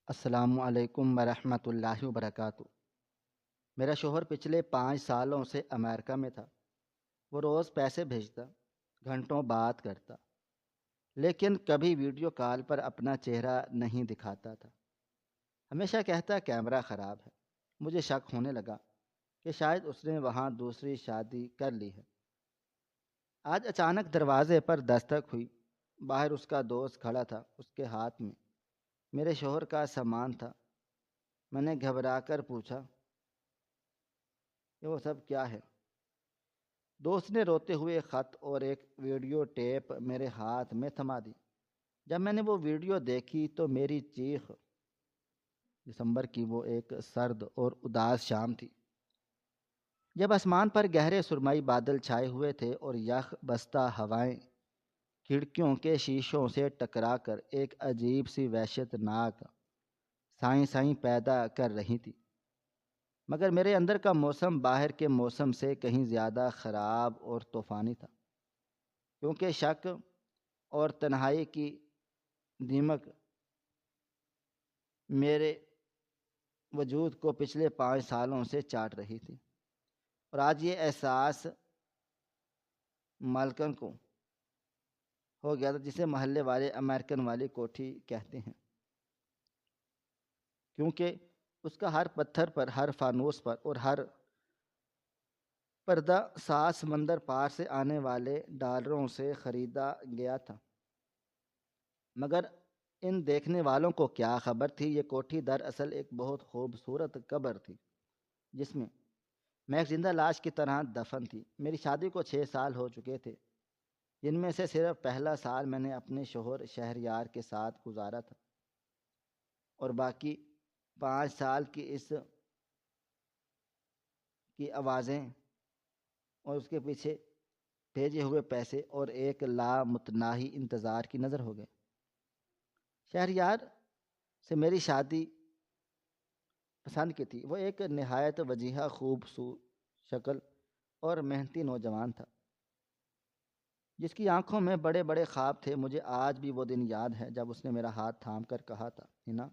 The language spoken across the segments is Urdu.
السلام علیکم ورحمۃ اللہ وبرکاتہ۔ میرا شوہر پچھلے 5 سالوں سے امریکہ میں تھا۔ وہ روز پیسے بھیجتا، گھنٹوں بات کرتا، لیکن کبھی ویڈیو کال پر اپنا چہرہ نہیں دکھاتا تھا۔ ہمیشہ کہتا کیمرہ خراب ہے۔ مجھے شک ہونے لگا کہ شاید اس نے وہاں دوسری شادی کر لی ہے۔ آج اچانک دروازے پر دستک ہوئی۔ باہر اس کا دوست کھڑا تھا، اس کے ہاتھ میں میرے شوہر کا سامان تھا۔ میں نے گھبرا کر پوچھا، یہ وہ سب کیا ہے؟ دوست نے روتے ہوئے ایک خط اور ایک ویڈیو ٹیپ میرے ہاتھ میں تھما دی۔ جب میں نے وہ ویڈیو دیکھی تو میری چیخ۔ دسمبر کی وہ ایک سرد اور اداس شام تھی، جب آسمان پر گہرے سرمئی بادل چھائے ہوئے تھے اور یخ بستہ ہوائیں کھڑکیوں کے شیشوں سے ٹکرا کر ایک عجیب سی وحشت ناک سائیں سائیں پیدا کر رہی تھی۔ مگر میرے اندر کا موسم باہر کے موسم سے کہیں زیادہ خراب اور طوفانی تھا، کیونکہ شک اور تنہائی کی دیمک میرے وجود کو پچھلے 5 سالوں سے چاٹ رہی تھی۔ اور آج یہ احساس مالکن کو ہو گیا تھا، جسے محلے والے امریکن والی کوٹھی کہتے ہیں، کیونکہ اس کا ہر پتھر پر، ہر فانوس پر اور ہر پردہ ساز سمندر پار سے آنے والے ڈالروں سے خریدا گیا تھا۔ مگر ان دیکھنے والوں کو کیا خبر تھی، یہ کوٹھی دراصل ایک بہت خوبصورت قبر تھی، جس میں ایک زندہ لاش کی طرح دفن تھی۔ میری شادی کو 6 سال ہو چکے تھے، جن میں سے صرف پہلا سال میں نے اپنے شوہر شہریار کے ساتھ گزارا تھا، اور باقی 5 سال کی اس کی آوازیں اور اس کے پیچھے بھیجے ہوئے پیسے اور ایک لامتناہی انتظار کی نظر ہو گئے۔ شہریار سے میری شادی پسند کی تھی۔ وہ ایک نہایت وجیہہ، خوبصورت شکل اور محنتی نوجوان تھا، جس کی آنکھوں میں بڑے بڑے خواب تھے۔ مجھے آج بھی وہ دن یاد ہے جب اس نے میرا ہاتھ تھام کر کہا تھا، ہنا،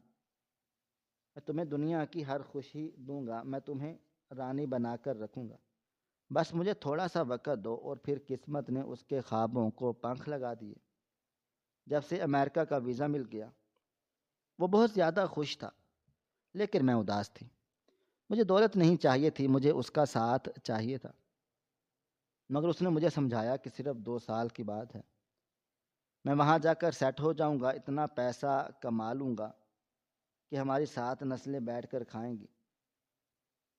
میں تمہیں دنیا کی ہر خوشی دوں گا، میں تمہیں رانی بنا کر رکھوں گا، بس مجھے تھوڑا سا وقت دو۔ اور پھر قسمت نے اس کے خوابوں کو پنکھ لگا دیے۔ جب سے امریکہ کا ویزا مل گیا، وہ بہت زیادہ خوش تھا، لیکن میں اداس تھی۔ مجھے دولت نہیں چاہیے تھی، مجھے اس کا ساتھ چاہیے تھا۔ مگر اس نے مجھے سمجھایا کہ صرف 2 سال کی بات ہے، میں وہاں جا کر سیٹ ہو جاؤں گا، اتنا پیسہ کما لوں گا کہ ہماری 7 نسلیں بیٹھ کر کھائیں گی،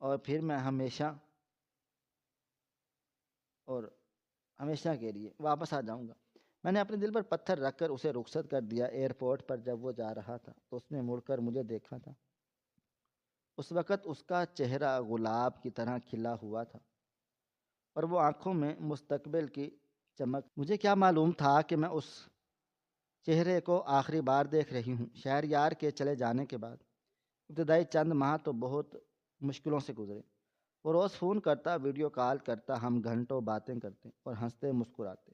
اور پھر میں ہمیشہ اور ہمیشہ کے لیے واپس آ جاؤں گا۔ میں نے اپنے دل پر پتھر رکھ کر اسے رخصت کر دیا۔ ایئرپورٹ پر جب وہ جا رہا تھا تو اس نے مڑ کر مجھے دیکھا تھا۔ اس وقت اس کا چہرہ گلاب کی طرح کھلا ہوا تھا، اور وہ آنکھوں میں مستقبل کی چمک۔ مجھے کیا معلوم تھا کہ میں اس چہرے کو آخری بار دیکھ رہی ہوں۔ شہریار کے چلے جانے کے بعد ابتدائی چند ماہ تو بہت مشکلوں سے گزرے۔ وہ روز فون کرتا، ویڈیو کال کرتا، ہم گھنٹوں باتیں کرتے اور ہنستے مسکراتے۔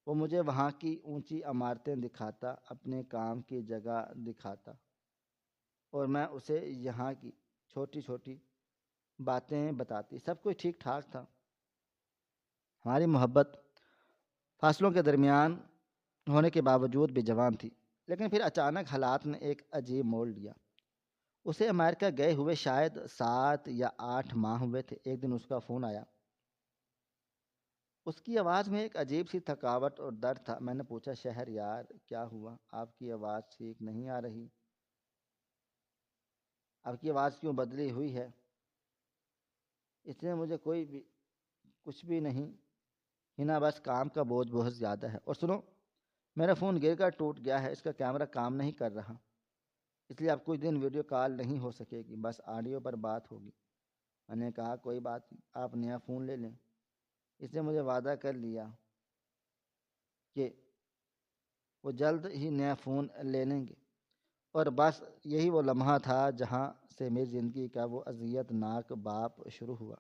وہ مجھے وہاں کی اونچی عمارتیں دکھاتا، اپنے کام کی جگہ دکھاتا، اور میں اسے یہاں کی چھوٹی چھوٹی باتیں بتاتی۔ سب کچھ ٹھیک ٹھاک تھا۔ ہماری محبت فاصلوں کے درمیان ہونے کے باوجود بھی جوان تھی، لیکن پھر اچانک حالات نے ایک عجیب موڑ لیا۔ اسے امریکہ گئے ہوئے شاید 7 یا 8 ماہ ہوئے تھے۔ ایک دن اس کا فون آیا۔ اس کی آواز میں ایک عجیب سی تھکاوٹ اور درد تھا۔ میں نے پوچھا، شہریار کیا ہوا؟ آپ کی آواز ٹھیک نہیں آ رہی، آپ کی آواز کیوں بدلی ہوئی ہے؟ اس نے مجھے کچھ بھی نہیں ہنا، بس کام کا بوجھ بہت زیادہ ہے۔ اور سنو، میرا فون گر کر ٹوٹ گیا ہے، اس کا کیمرہ کام نہیں کر رہا، اس لیے اب کچھ دن ویڈیو کال نہیں ہو سکے گی، بس آڈیو پر بات ہوگی۔ میں نے کہا، کوئی بات نہیں، آپ نیا فون لے لیں۔ اس نے مجھے وعدہ کر لیا کہ وہ جلد ہی نیا فون لے لیں گے، اور بس یہی وہ لمحہ تھا جہاں سے میری زندگی کا وہ اذیت ناک باپ شروع ہوا،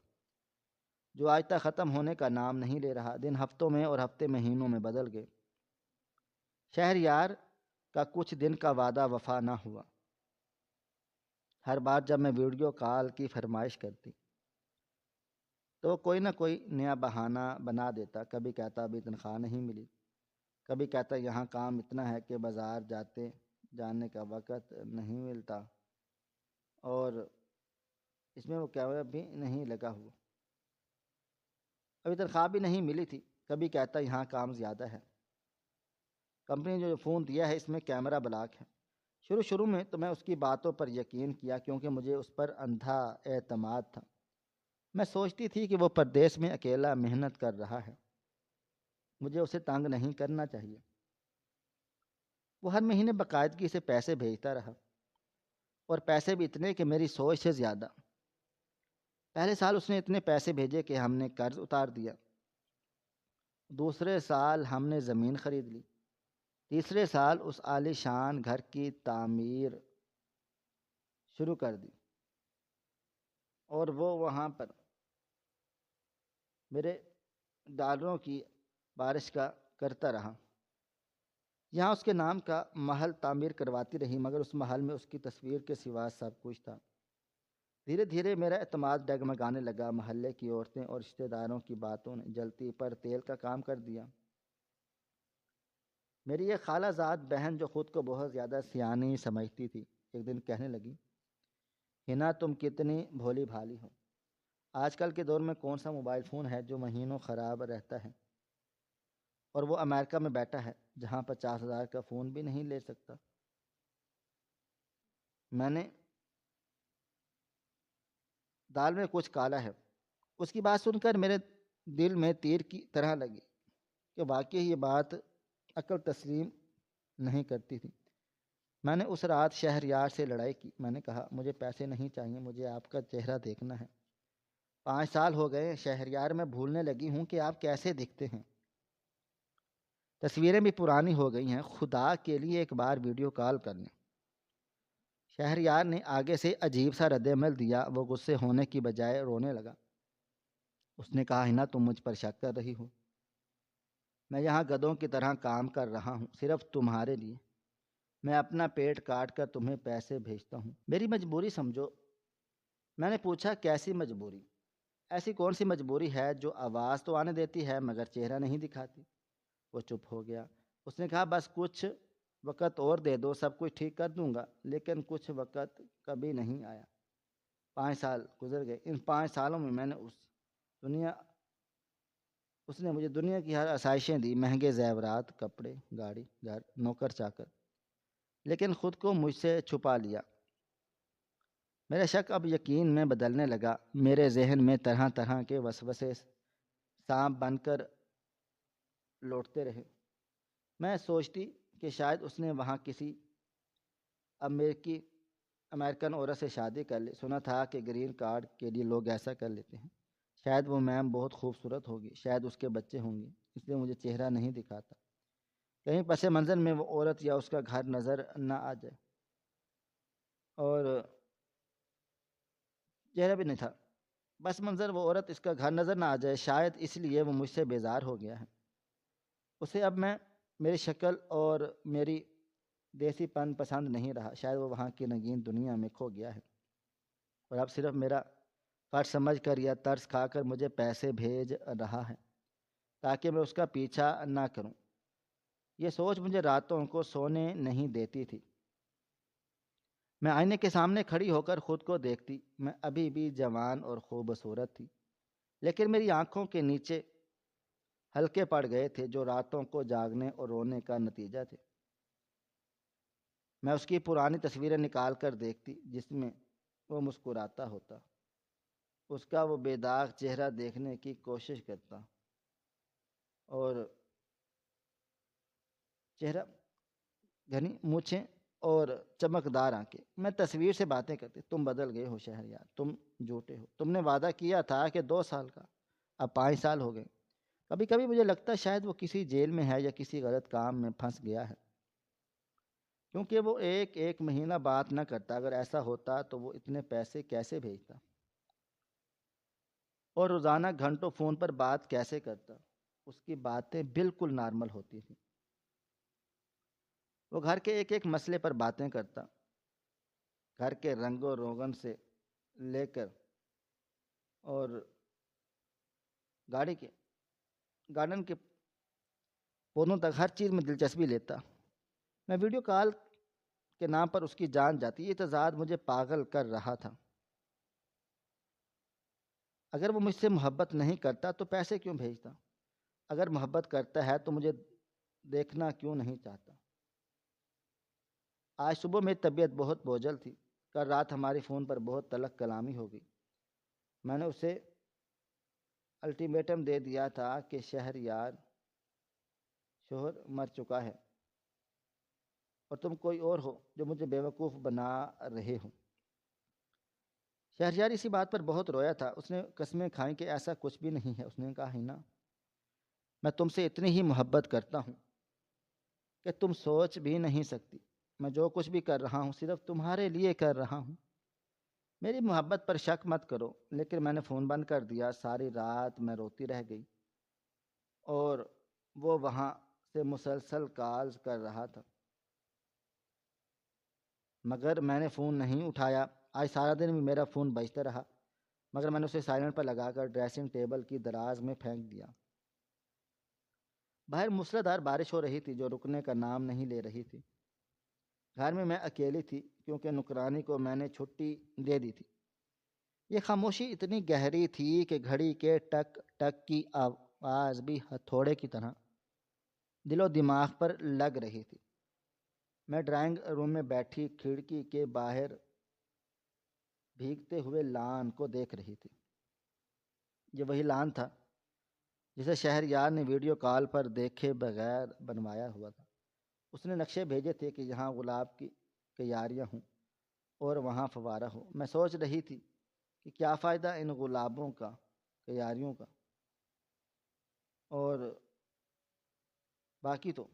جو آج تک ختم ہونے کا نام نہیں لے رہا۔ دن ہفتوں میں اور ہفتے مہینوں میں بدل گئے۔ شہریار کا کچھ دن کا وعدہ وفا نہ ہوا۔ ہر بار جب میں ویڈیو کال کی فرمائش کرتی تو وہ کوئی نہ کوئی نیا بہانہ بنا دیتا. کبھی کہتا ابھی تنخواہ نہیں ملی، کبھی کہتا یہاں کام اتنا ہے کہ بازار جانے کا وقت نہیں ملتا، اور اس میں وہ کیمرہ بھی نہیں لگا ہوا، ابھی تنخواہ بھی نہیں ملی تھی. کبھی کہتا یہاں کام زیادہ ہے، کمپنی جو فون دیا ہے اس میں کیمرہ بلاک ہے. شروع میں تو میں اس کی باتوں پر یقین کیا کیونکہ مجھے اس پر اندھا اعتماد تھا. میں سوچتی تھی کہ وہ پردیس میں اکیلا محنت کر رہا ہے، مجھے اسے تنگ نہیں کرنا چاہیے. وہ ہر مہینے باقاعدگی سے پیسے بھیجتا رہا، اور پیسے بھی اتنے کہ میری سوچ سے زیادہ. پہلے سال اس نے اتنے پیسے بھیجے کہ ہم نے قرض اتار دیا. دوسرے سال ہم نے زمین خرید لی. تیسرے سال اس عالی شان گھر کی تعمیر شروع کر دی، اور وہ وہاں پر میرے ڈالروں کی بارش کا کرتا رہا. یہاں اس کے نام کا محل تعمیر کرواتی رہی، مگر اس محل میں اس کی تصویر کے سوا سب کچھ تھا. دھیرے دھیرے میرا اعتماد ڈگمگانے لگا. محلے کی عورتیں اور رشتہ داروں کی باتوں نے جلتی پر تیل کا کام کر دیا. میری ایک خالہ زاد بہن جو خود کو بہت زیادہ سیانی سمجھتی تھی، ایک دن کہنے لگی، ہنا تم کتنی بھولی بھالی ہو. آج کل کے دور میں کون سا موبائل فون ہے جو مہینوں خراب رہتا ہے، اور وہ امریکہ میں بیٹھا ہے جہاں 50,000 کا فون بھی نہیں لے سکتا. میں نے دال میں کچھ کالا ہے. اس کی بات سن کر میرے دل میں تیر کی طرح لگی کہ واقعی یہ بات عقل تسلیم نہیں کرتی تھی. میں نے اس رات شہریار سے لڑائی کی. میں نے کہا مجھے پیسے نہیں چاہیے، مجھے آپ کا چہرہ دیکھنا ہے. 5 سال ہو گئے شہریار، میں بھولنے لگی ہوں کہ آپ کیسے دکھتے ہیں. تصویریں بھی پرانی ہو گئی ہیں، خدا کے لیے ایک بار ویڈیو کال کر لیں. شہریار نے آگے سے عجیب سا رد عمل دیا. وہ غصے ہونے کی بجائے رونے لگا. اس نے کہا ہنا تم مجھ پر شک کر رہی ہو، میں یہاں گدھوں کی طرح کام کر رہا ہوں صرف تمہارے لیے. میں اپنا پیٹ کاٹ کر تمہیں پیسے بھیجتا ہوں، میری مجبوری سمجھو. میں نے پوچھا کیسی مجبوری؟ ایسی کون سی مجبوری ہے جو آواز تو آنے دیتی ہے مگر چہرہ نہیں دکھاتی؟ وہ چپ ہو گیا. اس نے کہا بس کچھ وقت اور دے دو، سب کچھ ٹھیک کر دوں گا. لیکن کچھ وقت کبھی نہیں آیا. 5 سال گزر گئے. ان 5 سالوں میں میں نے اس نے مجھے دنیا کی ہر آسائشیں دی، مہنگے زیورات، کپڑے، گاڑی، گھر، نوکر چاکر، لیکن خود کو مجھ سے چھپا لیا. میرا شک اب یقین میں بدلنے لگا. میرے ذہن میں طرح طرح کے وسوسے سانپ بن کر لوٹتے رہے. میں سوچتی کہ شاید اس نے وہاں کسی امریکن عورت سے شادی کر لی. سنا تھا کہ گرین کارڈ کے لیے لوگ ایسا کر لیتے ہیں. شاید وہ میم بہت خوبصورت ہوگی، شاید اس کے بچے ہوں گے، اس لیے مجھے چہرہ نہیں دکھاتا. کہیں پس منظر میں وہ عورت یا اس کا گھر نظر نہ آ جائے. اور چہرہ بھی نہیں تھا. بس منظر وہ عورت اس کا گھر نظر نہ آ جائے، شاید اس لیے وہ مجھ سے بیزار ہو گیا ہے. اسے اب میری شکل اور میری دیسی پن پسند نہیں رہا. شاید وہ وہاں کی رنگین دنیا میں کھو گیا ہے، اور اب صرف میرا فرض سمجھ کر یا ترس کھا کر مجھے پیسے بھیج رہا ہے تاکہ میں اس کا پیچھا نہ کروں. یہ سوچ مجھے راتوں کو سونے نہیں دیتی تھی. میں آئینے کے سامنے کھڑی ہو کر خود کو دیکھتی. میں ابھی بھی جوان اور خوبصورت تھی، لیکن میری آنکھوں کے نیچے ہلکے پڑ گئے تھے جو راتوں کو جاگنے اور رونے کا نتیجہ تھے. میں اس کی پرانی تصویریں نکال کر دیکھتی جس میں وہ مسکراتا ہوتا، اس کا وہ بے داغ چہرہ دیکھنے کی کوشش کرتا، اور چہرہ، گھنی مونچھیں اور چمکدار آنکھیں. میں تصویر سے باتیں کرتی. تم بدل گئے ہو شہریار، تم جھوٹے ہو، تم نے وعدہ کیا تھا کہ 2 سال کا، اب 5 سال ہو گئے. کبھی کبھی مجھے لگتا ہے شاید وہ کسی جیل میں ہے یا کسی غلط کام میں پھنس گیا ہے، کیونکہ وہ ایک ایک مہینہ بات نہ کرتا. اگر ایسا ہوتا تو وہ اتنے پیسے کیسے بھیجتا، اور روزانہ گھنٹوں فون پر بات کیسے کرتا؟ اس کی باتیں بالکل نارمل ہوتی تھیں. وہ گھر کے ایک ایک مسئلے پر باتیں کرتا، گھر کے رنگ و روغن سے لے کر اور گاڑی کے گارڈن کے پودوں تک ہر چیز میں دلچسپی لیتا۔ میں ویڈیو کال کے نام پر اس کی جان جاتی، یہ تضاد مجھے پاگل کر رہا تھا۔ اگر وہ مجھ سے محبت نہیں کرتا تو پیسے کیوں بھیجتا؟ اگر محبت کرتا ہے تو مجھے دیکھنا کیوں نہیں چاہتا؟ آج صبح میری طبیعت بہت بوجھل تھی۔ کل رات ہماری فون پر بہت تلخ کلامی ہو گئی۔ میں نے اسے الٹیمیٹم دے دیا تھا کہ شہریار شوہر مر چکا ہے اور تم کوئی اور ہو جو مجھے بیوقوف بنا رہے ہو۔ شہریار اسی بات پر بہت رویا تھا۔ اس نے قسمیں کھائیں کہ ایسا کچھ بھی نہیں ہے۔ اس نے کہا، ہینا، میں تم سے اتنی ہی محبت کرتا ہوں کہ تم سوچ بھی نہیں سکتی۔ میں جو کچھ بھی کر رہا ہوں صرف تمہارے لیے کر رہا ہوں۔ میری محبت پر شک مت کرو۔ لیکن میں نے فون بند کر دیا۔ ساری رات میں روتی رہ گئی اور وہ وہاں سے مسلسل کالز کر رہا تھا مگر میں نے فون نہیں اٹھایا۔ آج سارا دن بھی میرا فون بجتا رہا مگر میں نے اسے سائلنٹ پر لگا کر ڈریسنگ ٹیبل کی دراز میں پھینک دیا۔ باہر موسلادھار بارش ہو رہی تھی جو رکنے کا نام نہیں لے رہی تھی۔ گھر میں اکیلی تھی کیونکہ نوکرانی کو میں نے چھٹی دے دی تھی۔ یہ خاموشی اتنی گہری تھی کہ گھڑی کے ٹک ٹک کی آواز بھی ہتھوڑے کی طرح دل و دماغ پر لگ رہی تھی۔ میں ڈرائنگ روم میں بیٹھی کھڑکی کے باہر بھیگتے ہوئے لان کو دیکھ رہی تھی۔ یہ وہی لان تھا جسے شہریار نے ویڈیو کال پر دیکھے بغیر بنوایا ہوا تھا۔ اس نے نقشے بھیجے تھے کہ یہاں گلاب کی کیاریاں ہوں اور وہاں فوارہ ہو۔ میں سوچ رہی تھی کہ کیا فائدہ ان گلابوں کا، کیاریوں کا، اور باقی تو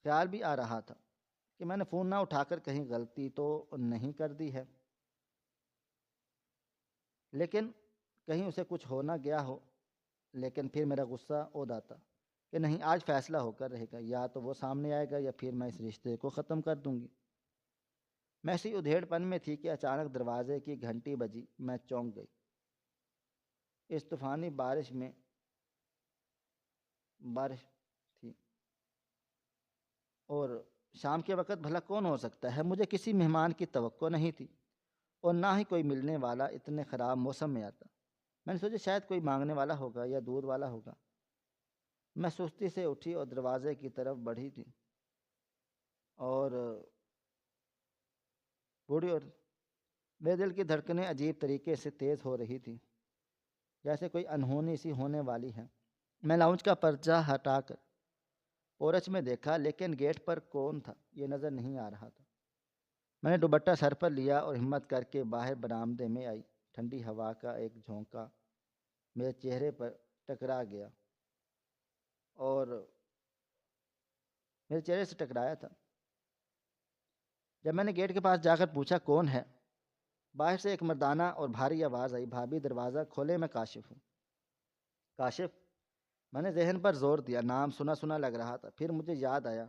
خیال بھی آ رہا تھا کہ میں نے فون نہ اٹھا کر کہیں غلطی تو نہیں کر دی ہے، لیکن کہیں اسے کچھ ہو نہ گیا ہو۔ لیکن پھر میرا غصہ عود آتا کہ نہیں، آج فیصلہ ہو کر رہے گا، یا تو وہ سامنے آئے گا یا پھر میں اس رشتے کو ختم کر دوں گی۔ میں اسی ادھیڑ پن میں تھی کہ اچانک دروازے کی گھنٹی بجی۔ میں چونک گئی۔ اس طوفانی بارش میں بارش تھی اور شام کے وقت بھلا کون ہو سکتا ہے؟ مجھے کسی مہمان کی توقع نہیں تھی اور نہ ہی کوئی ملنے والا اتنے خراب موسم میں آتا۔ میں نے سوچا شاید کوئی مانگنے والا ہوگا یا دودھ والا ہوگا۔ میں سستی سے اٹھی اور دروازے کی طرف بڑھی تھی اور بوڑھی اور میرے دل کی دھڑکنیں عجیب طریقے سے تیز ہو رہی تھی، جیسے کوئی انہونی سی ہونے والی ہے۔ میں لاؤنج کا پردہ ہٹا کر پورچ میں دیکھا لیکن گیٹ پر کون تھا یہ نظر نہیں آ رہا تھا۔ میں نے دوپٹہ سر پر لیا اور ہمت کر کے باہر برآمدے میں آئی۔ ٹھنڈی ہوا کا ایک جھونکا میرے چہرے پر ٹکرا گیا اور میرے چہرے سے ٹکرایا تھا۔ جب میں نے گیٹ کے پاس جا کر پوچھا کون ہے، باہر سے ایک مردانہ اور بھاری آواز آئی، بھابھی دروازہ کھولے، میں کاشف ہوں۔ کاشف؟ میں نے ذہن پر زور دیا، نام سنا سنا لگ رہا تھا۔ پھر مجھے یاد آیا،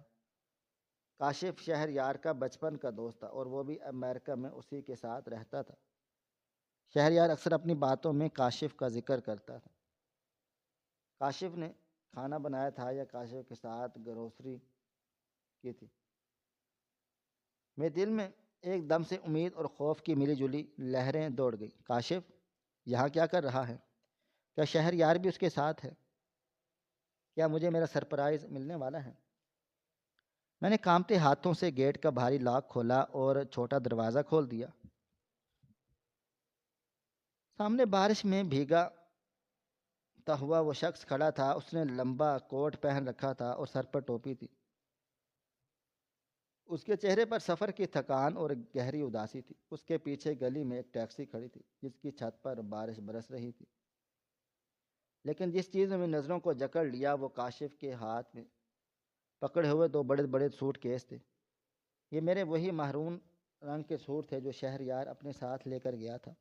کاشف شہریار کا بچپن کا دوست تھا اور وہ بھی امریکہ میں اسی کے ساتھ رہتا تھا۔ شہریار اکثر اپنی باتوں میں کاشف کا ذکر کرتا تھا۔ کاشف نے کھانا بنایا تھا یا کاشف کے ساتھ گروسری کی تھی؟ میرے دل میں ایک دم سے امید اور خوف کی ملی جلی لہریں دوڑ گئی۔ کاشف یہاں کیا کر رہا ہے؟ کیا شہریار بھی اس کے ساتھ ہے؟ کیا مجھے میرا سرپرائز ملنے والا ہے؟ میں نے کانپتے ہاتھوں سے گیٹ کا بھاری لاک کھولا اور چھوٹا دروازہ کھول دیا۔ سامنے بارش میں بھیگا تا ہوا وہ شخص کھڑا تھا۔ اس نے لمبا کوٹ پہن رکھا تھا اور سر پر ٹوپی تھی۔ اس کے چہرے پر سفر کی تھکان اور گہری اداسی تھی۔ اس کے پیچھے گلی میں ایک ٹیکسی کھڑی تھی جس کی چھت پر بارش برس رہی تھی، لیکن جس چیز نے میری نظروں کو جکڑ لیا وہ کاشف کے ہاتھ میں پکڑے ہوئے دو بڑے بڑے سوٹ کیس تھے۔ یہ میرے وہی محرون رنگ کے سوٹ تھے جو شہریار اپنے ساتھ لے کر گیا تھا۔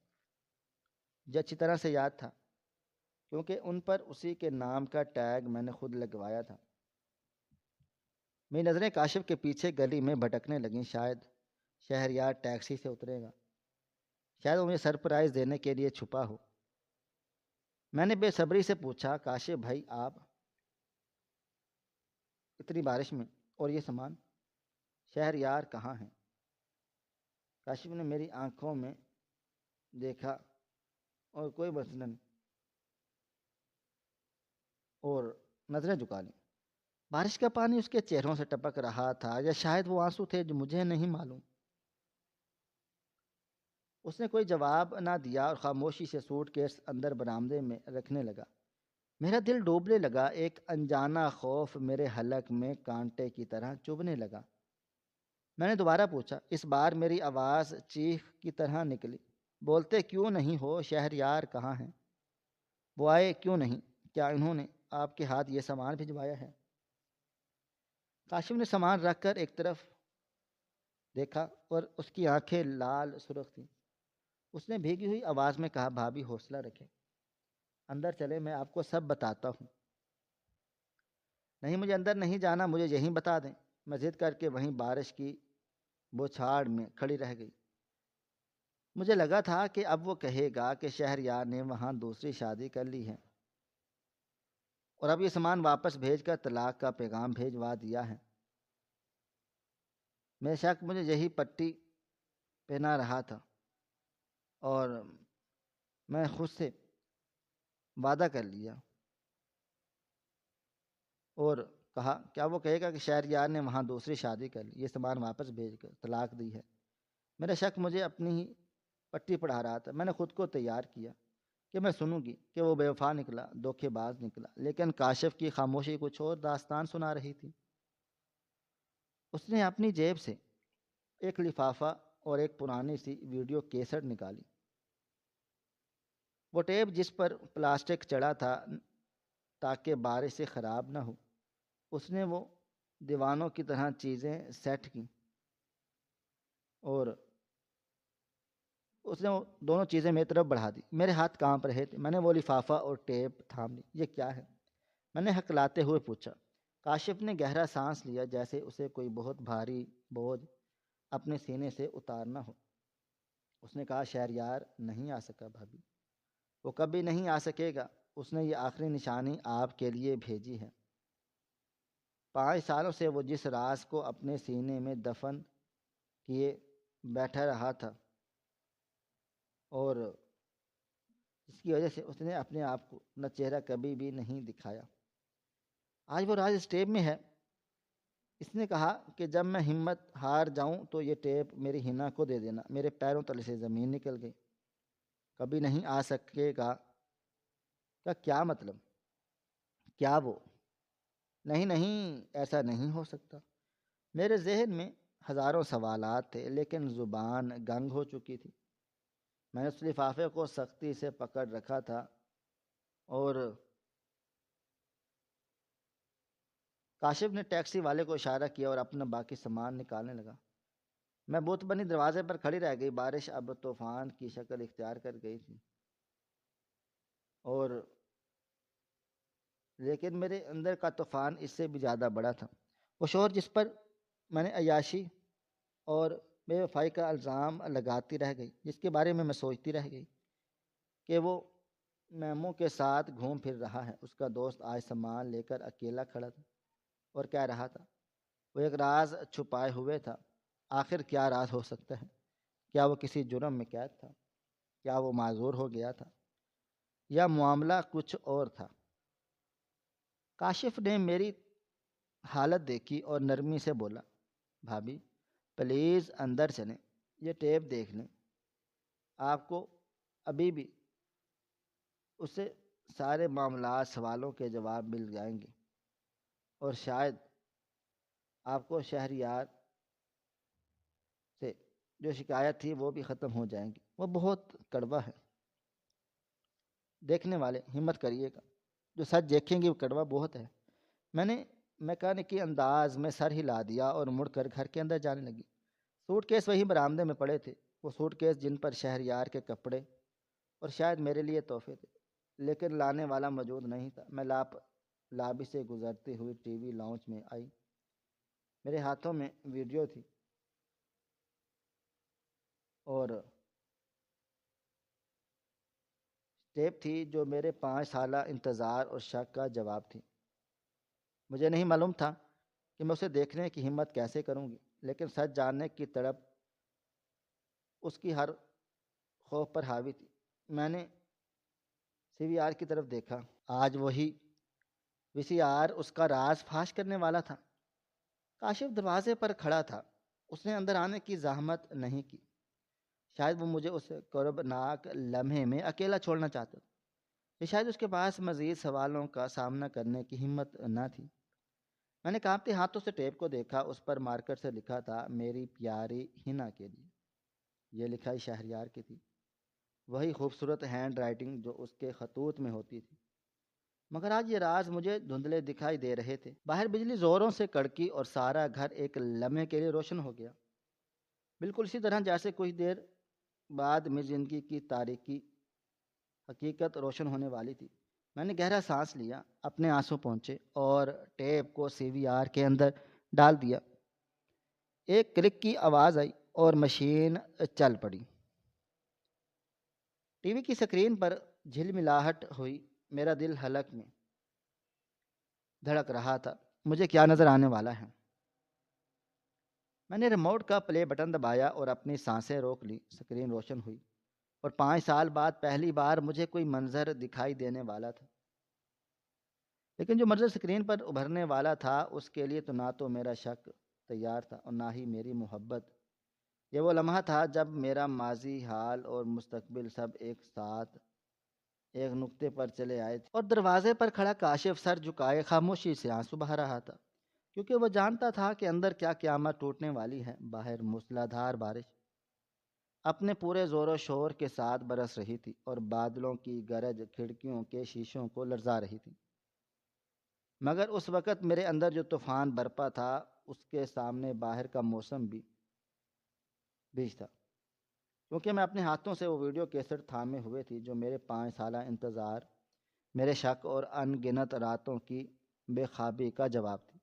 مجھے اچھی طرح سے یاد تھا کیونکہ ان پر اسی کے نام کا ٹیگ میں نے خود لگوایا تھا۔ میری نظریں کاشف کے پیچھے گلی میں بھٹکنے لگیں۔ شاید شہریار ٹیکسی سے اترے گا، شاید وہ مجھے سرپرائز دینے کے لیے چھپا ہو۔ میں نے بے صبری سے پوچھا، کاشف بھائی آپ اتنی بارش میں اور یہ سامان، شہریار کہاں ہیں؟ کاشف نے میری آنکھوں میں دیکھا اور کوئی مثلاً اور نظریں جھکا لیں۔ بارش کا پانی اس کے چہروں سے ٹپک رہا تھا، یا شاید وہ آنسو تھے جو مجھے نہیں معلوم۔ اس نے کوئی جواب نہ دیا اور خاموشی سے سوٹ کیس اندر برآمدے میں رکھنے لگا۔ میرا دل ڈوبنے لگا، ایک انجانا خوف میرے حلق میں کانٹے کی طرح چبھنے لگا۔ میں نے دوبارہ پوچھا، اس بار میری آواز چیخ کی طرح نکلی، بولتے کیوں نہیں ہو؟ شہریار کہاں ہیں؟ وہ آئے کیوں نہیں؟ کیا انہوں نے آپ کے ہاتھ یہ سامان بھجوایا ہے؟ کاشف نے سامان رکھ کر ایک طرف دیکھا اور اس کی آنکھیں لال سرخ تھیں۔ اس نے بھیگی ہوئی آواز میں کہا، بھابھی حوصلہ رکھیں، اندر چلے، میں آپ کو سب بتاتا ہوں۔ نہیں، مجھے اندر نہیں جانا، مجھے یہیں بتا دیں۔ میں ضد کر کے وہیں بارش کی بوچھاڑ میں کھڑی رہ گئی۔ مجھے لگا تھا کہ اب وہ کہے گا کہ شہریار نے وہاں دوسری شادی کر لی ہے اور اب یہ سامان واپس بھیج کر طلاق کا پیغام بھیجوا دیا ہے۔ بے شک مجھے یہی پٹی پہنا رہا تھا اور میں خود سے وعدہ کر لیا اور کہا، کیا وہ کہے گا کہ شہریار نے وہاں دوسری شادی کر لی، یہ سامان واپس بھیج کر طلاق دی ہے؟ میرا شک مجھے اپنی ہی پٹی پڑھا رہا تھا۔ میں نے خود کو تیار کیا کہ میں سنوں گی کہ وہ بے وفا نکلا، دھوکے باز نکلا، لیکن کاشف کی خاموشی کچھ اور داستان سنا رہی تھی۔ اس نے اپنی جیب سے ایک لفافہ اور ایک پرانی سی ویڈیو کیسٹ نکالی۔ وہ ٹیپ جس پر پلاسٹک چڑھا تھا تاکہ بارش سے خراب نہ ہو، اس نے وہ دیوانوں کی طرح چیزیں سیٹ کیں اور اس نے وہ دونوں چیزیں میری طرف بڑھا دی۔ میرے ہاتھ کانپ رہے تھے۔ میں نے وہ لفافہ اور ٹیپ تھام لی۔ یہ کیا ہے؟ میں نے ہکلاتے ہوئے پوچھا۔ کاشف نے گہرا سانس لیا، جیسے اسے کوئی بہت بھاری بوجھ اپنے سینے سے اتارنا ہو۔ اس نے کہا، شہریار نہیں آ سکا بھابھی، وہ کبھی نہیں آ سکے گا۔ اس نے یہ آخری نشانی آپ کے لیے بھیجی ہے۔ 5 سالوں سے وہ جس راز کو اپنے سینے میں دفن کیے بیٹھا رہا تھا اور اس کی وجہ سے اس نے اپنے آپ کو نہ چہرہ کبھی بھی نہیں دکھایا، آج وہ راز اس ٹیپ میں ہے۔ اس نے کہا کہ جب میں ہمت ہار جاؤں تو یہ ٹیپ میری حنا کو دے دینا۔ میرے پیروں تلے سے زمین نکل گئی۔ کبھی نہیں آ سکے گا کا کیا مطلب؟ کیا وہ؟ نہیں نہیں، ایسا نہیں ہو سکتا۔ میرے ذہن میں ہزاروں سوالات تھے، لیکن زبان گنگ ہو چکی تھی۔ میں نے اس لفافے کو سختی سے پکڑ رکھا تھا اور کاشف نے ٹیکسی والے کو اشارہ کیا اور اپنا باقی سامان نکالنے لگا۔ میں بت بنی دروازے پر کھڑی رہ گئی۔ بارش اب طوفان کی شکل اختیار کر گئی تھی اور لیکن میرے اندر کا طوفان اس سے بھی زیادہ بڑا تھا۔ وہ شوہر جس پر میں نے عیاشی اور بے وفائی کا الزام لگاتی رہ گئی، جس کے بارے میں سوچتی رہ گئی کہ وہ میموں کے ساتھ گھوم پھر رہا ہے۔ اس کا دوست آج سامان لے کر اکیلا کھڑا تھا اور کہہ رہا تھا، وہ ایک راز چھپائے ہوئے تھا۔ آخر کیا راز ہو سکتا ہے؟ کیا وہ کسی جرم میں قید تھا؟ کیا وہ معذور ہو گیا تھا یا معاملہ کچھ اور تھا؟ کاشف نے میری حالت دیکھی اور نرمی سے بولا، بھابھی پلیز اندر چلیں، یہ ٹیپ دیکھ لیں، آپ کو ابھی بھی اس سے سارے معاملات سوالوں کے جواب مل جائیں گے اور شاید آپ کو شہریار سے جو شکایت تھی وہ بھی ختم ہو جائیں گی۔ وہ بہت کڑوا ہے، دیکھنے والے ہمت کریے گا، جو سچ دیکھیں گے وہ کڑوا بہت ہے۔ میں نے میکانکی انداز میں سر ہلا دیا اور مڑ کر گھر کے اندر جانے لگی۔ سوٹ کیس وہی برآمدے میں پڑے تھے، وہ سوٹ کیس جن پر شہریار کے کپڑے اور شاید میرے لیے تحفے تھے، لیکن لانے والا موجود نہیں تھا۔ میں لابی سے گزرتی ہوئی ٹی وی لاؤنج میں آئی۔ میرے ہاتھوں میں ویڈیو تھی اور ٹیپ تھی جو میرے 5 سالہ انتظار اور شک کا جواب تھی۔ مجھے نہیں معلوم تھا کہ میں اسے دیکھنے کی ہمت کیسے کروں گی، لیکن سچ جاننے کی تڑپ اس کی ہر خوف پر حاوی تھی۔ میں نے سی وی آر کی طرف دیکھا۔ آج وہی وی سی آر اس کا راز فاش کرنے والا تھا۔ کاشف دروازے پر کھڑا تھا۔ اس نے اندر آنے کی زحمت نہیں کی۔ شاید وہ مجھے اس کربناک لمحے میں اکیلا چھوڑنا چاہتا تھا، یا شاید اس کے پاس مزید سوالوں کا سامنا کرنے کی ہمت نہ تھی۔ میں نے کانپتے ہاتھوں سے ٹیپ کو دیکھا۔ اس پر مارکر سے لکھا تھا، میری پیاری ہنا کے لیے۔ یہ لکھائی شہریار کی تھی، وہی خوبصورت ہینڈ رائٹنگ جو اس کے خطوط میں ہوتی تھی، مگر آج یہ راز مجھے دھندلے دکھائی دے رہے تھے۔ باہر بجلی زوروں سے کڑکی اور سارا گھر ایک لمحے کے لیے روشن ہو گیا، بالکل اسی طرح جیسے کچھ دیر بعد میری زندگی کی تاریکی حقیقت روشن ہونے والی تھی۔ میں نے گہرا سانس لیا، اپنے آنسو پہنچے اور ٹیپ کو سی وی آر کے اندر ڈال دیا۔ ایک کلک کی آواز آئی اور مشین چل پڑی۔ ٹی وی کی سکرین پر جھلملاہٹ ہوئی۔ میرا دل حلق میں دھڑک رہا تھا۔ مجھے کیا نظر آنے والا ہے؟ میں نے ریموٹ کا پلے بٹن دبایا اور اپنی سانسیں روک لی۔ سکرین روشن ہوئی اور 5 سال بعد پہلی بار مجھے کوئی منظر دکھائی دینے والا تھا، لیکن جو منظر سکرین پر ابھرنے والا تھا اس کے لیے تو نہ تو میرا شک تیار تھا اور نہ ہی میری محبت۔ یہ وہ لمحہ تھا جب میرا ماضی، حال اور مستقبل سب ایک ساتھ ایک نقطے پر چلے آئے تھے۔ اور دروازے پر کھڑا کاشف سر جھکائے خاموشی سے آنسو بہا رہا تھا، کیونکہ وہ جانتا تھا کہ اندر کیا قیامت ٹوٹنے والی ہے۔ باہر موسلادھار بارش اپنے پورے زور و شور کے ساتھ برس رہی تھی اور بادلوں کی گرج کھڑکیوں کے شیشوں کو لرزا رہی تھی، مگر اس وقت میرے اندر جو طوفان برپا تھا اس کے سامنے باہر کا موسم بھی بیج تھا، کیونکہ میں اپنے ہاتھوں سے وہ ویڈیو کیسٹ تھامے ہوئے تھی جو میرے 5 سالہ انتظار، میرے شک اور ان گنت راتوں کی بے خوابی کا جواب تھی۔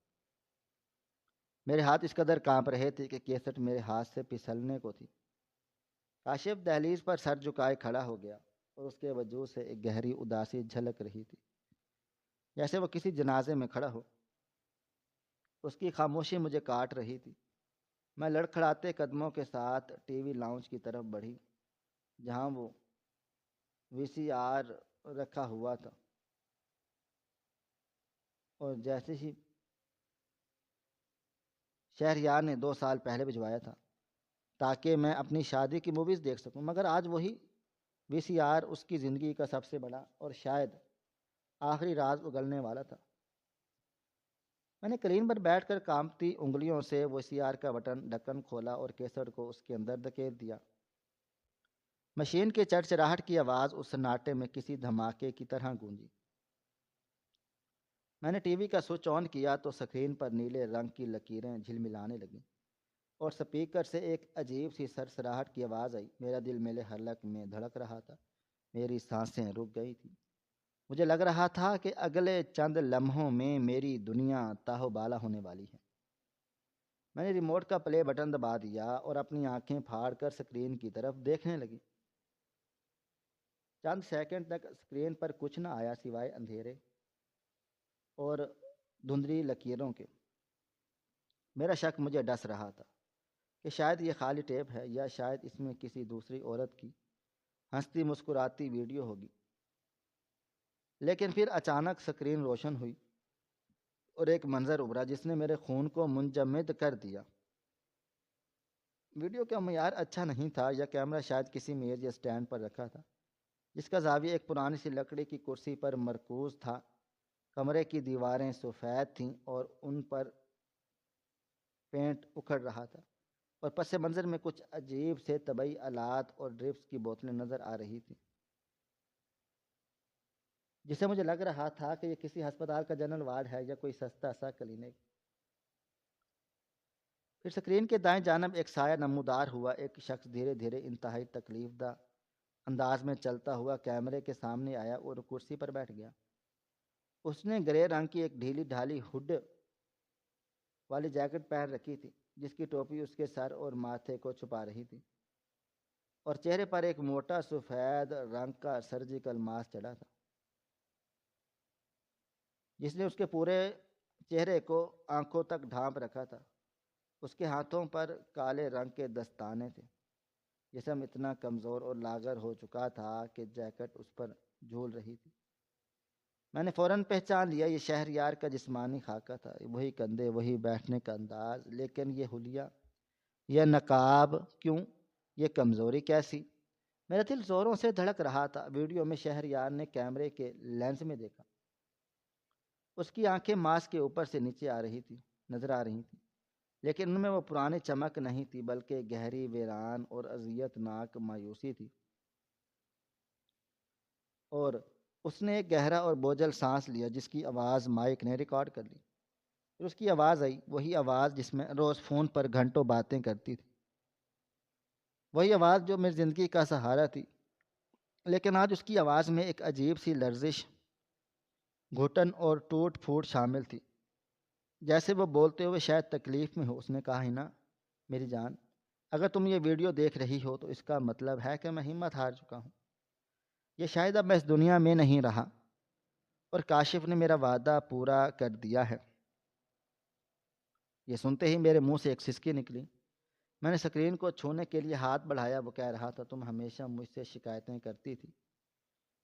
میرے ہاتھ اس قدر کانپ رہے تھے کہ کیسٹ میرے ہاتھ سے پھسلنے کو تھی۔ کاشف دہلیز پر سر جھکائے کھڑا ہو گیا اور اس کے وجود سے ایک گہری اداسی جھلک رہی تھی، جیسے وہ کسی جنازے میں کھڑا ہو۔ اس کی خاموشی مجھے کاٹ رہی تھی۔ میں لڑکھڑاتے قدموں کے ساتھ ٹی وی لاؤنج کی طرف بڑھی جہاں وہ وی سی آر رکھا ہوا تھا، اور جیسے ہی شہریار نے 2 سال پہلے بھجوایا تھا تاکہ میں اپنی شادی کی موویز دیکھ سکوں، مگر آج وہی وی سی آر اس کی زندگی کا سب سے بڑا اور شاید آخری راز اگلنے والا تھا۔ میں نے کرین پر بیٹھ کر کانپتی انگلیوں سے وی سی آر کا بٹن ڈھکن کھولا اور کیسٹ کو اس کے اندر دھکیل دیا۔ مشین کے چڑچڑاہٹ کی آواز اس سناٹے میں کسی دھماکے کی طرح گونجی۔ میں نے ٹی وی کا سوئچ آن کیا تو سکرین پر نیلے رنگ کی لکیریں جھلملانے لگیں اور سپیکر سے ایک عجیب سی سرسراہٹ کی آواز آئی۔ میرا دل میلے حلق میں دھڑک رہا تھا، میری سانسیں رک گئی تھیں۔ مجھے لگ رہا تھا کہ اگلے چند لمحوں میں میری دنیا تاہو بالا ہونے والی ہے۔ میں نے ریموٹ کا پلے بٹن دبا دیا اور اپنی آنکھیں پھاڑ کر سکرین کی طرف دیکھنے لگی۔ چند سیکنڈ تک سکرین پر کچھ نہ آیا سوائے اندھیرے اور دھندلی لکیروں کے۔ میرا شک مجھے ڈس رہا تھا کہ شاید یہ خالی ٹیپ ہے، یا شاید اس میں کسی دوسری عورت کی ہنستی مسکراتی ویڈیو ہوگی۔ لیکن پھر اچانک سکرین روشن ہوئی اور ایک منظر ابھرا جس نے میرے خون کو منجمد کر دیا۔ ویڈیو کا معیار اچھا نہیں تھا، یا کیمرہ شاید کسی میز یا سٹینڈ پر رکھا تھا جس کا زاویہ ایک پرانی سی لکڑی کی کرسی پر مرکوز تھا۔ کمرے کی دیواریں سفید تھیں اور ان پر پینٹ اکھڑ رہا تھا، اور پس منظر میں کچھ عجیب سے طبی آلات اور ڈرپس کی بوتلیں نظر آ رہی تھیں، جسے مجھے لگ رہا تھا کہ یہ کسی ہسپتال کا جنرل وارڈ ہے یا کوئی سستا سا کلینک۔ پھر سکرین کے دائیں جانب ایک سایہ نمودار ہوا۔ ایک شخص دھیرے دھیرے انتہائی تکلیف دہ انداز میں چلتا ہوا کیمرے کے سامنے آیا اور کرسی پر بیٹھ گیا۔ اس نے گرے رنگ کی ایک ڈھیلی ڈھالی ہڈ والی جیکٹ پہن رکھی تھی جس کی ٹوپی اس کے سر اور ماتھے کو چھپا رہی تھی۔ اور چہرے پر ایک موٹا سفید رنگ کا سرجیکل ماسک چڑھا تھا، جس نے اس کے پورے چہرے کو آنکھوں تک ڈھانپ رکھا تھا۔ اس کے ہاتھوں پر کالے رنگ کے دستانے تھے۔ جسم اتنا کمزور اور لاغر ہو چکا تھا کہ جیکٹ اس پر جھول رہی تھی۔ میں نے فوراً پہچان لیا یہ شہریار کا جسمانی خاکہ تھا، وہی کندھے، وہی بیٹھنے کا انداز، لیکن یہ حلیہ، یہ نقاب کیوں، یہ کمزوری کیسی؟ میرا دل زوروں سے دھڑک رہا تھا۔ ویڈیو میں شہریار نے کیمرے کے لینس میں دیکھا، اس کی آنکھیں ماسک کے اوپر سے نیچے نظر آ رہی تھیں، لیکن ان میں وہ پرانی چمک نہیں تھی، بلکہ گہری ویران اور اذیت ناک مایوسی تھی۔ اور اس نے ایک گہرا اور بوجھل سانس لیا، جس کی آواز مائک نے ریکارڈ کر لی۔ پھر اس کی آواز آئی، وہی آواز جس میں روز فون پر گھنٹوں باتیں کرتی تھی، وہی آواز جو میری زندگی کا سہارا تھی۔ لیکن آج اس کی آواز میں ایک عجیب سی لرزش، گھٹن اور ٹوٹ پھوٹ شامل تھی، جیسے وہ بولتے ہوئے شاید تکلیف میں ہو۔ اس نے کہا، ہینا میری جان، اگر تم یہ ویڈیو دیکھ رہی ہو تو اس کا مطلب ہے کہ میں ہمت ہار چکا ہوں۔ یہ شاید اب میں اس دنیا میں نہیں رہا، اور کاشف نے میرا وعدہ پورا کر دیا ہے۔ یہ سنتے ہی میرے منہ سے ایک سسکی نکلی۔ میں نے سکرین کو چھونے کے لیے ہاتھ بڑھایا۔ وہ کہہ رہا تھا، تم ہمیشہ مجھ سے شکایتیں کرتی تھی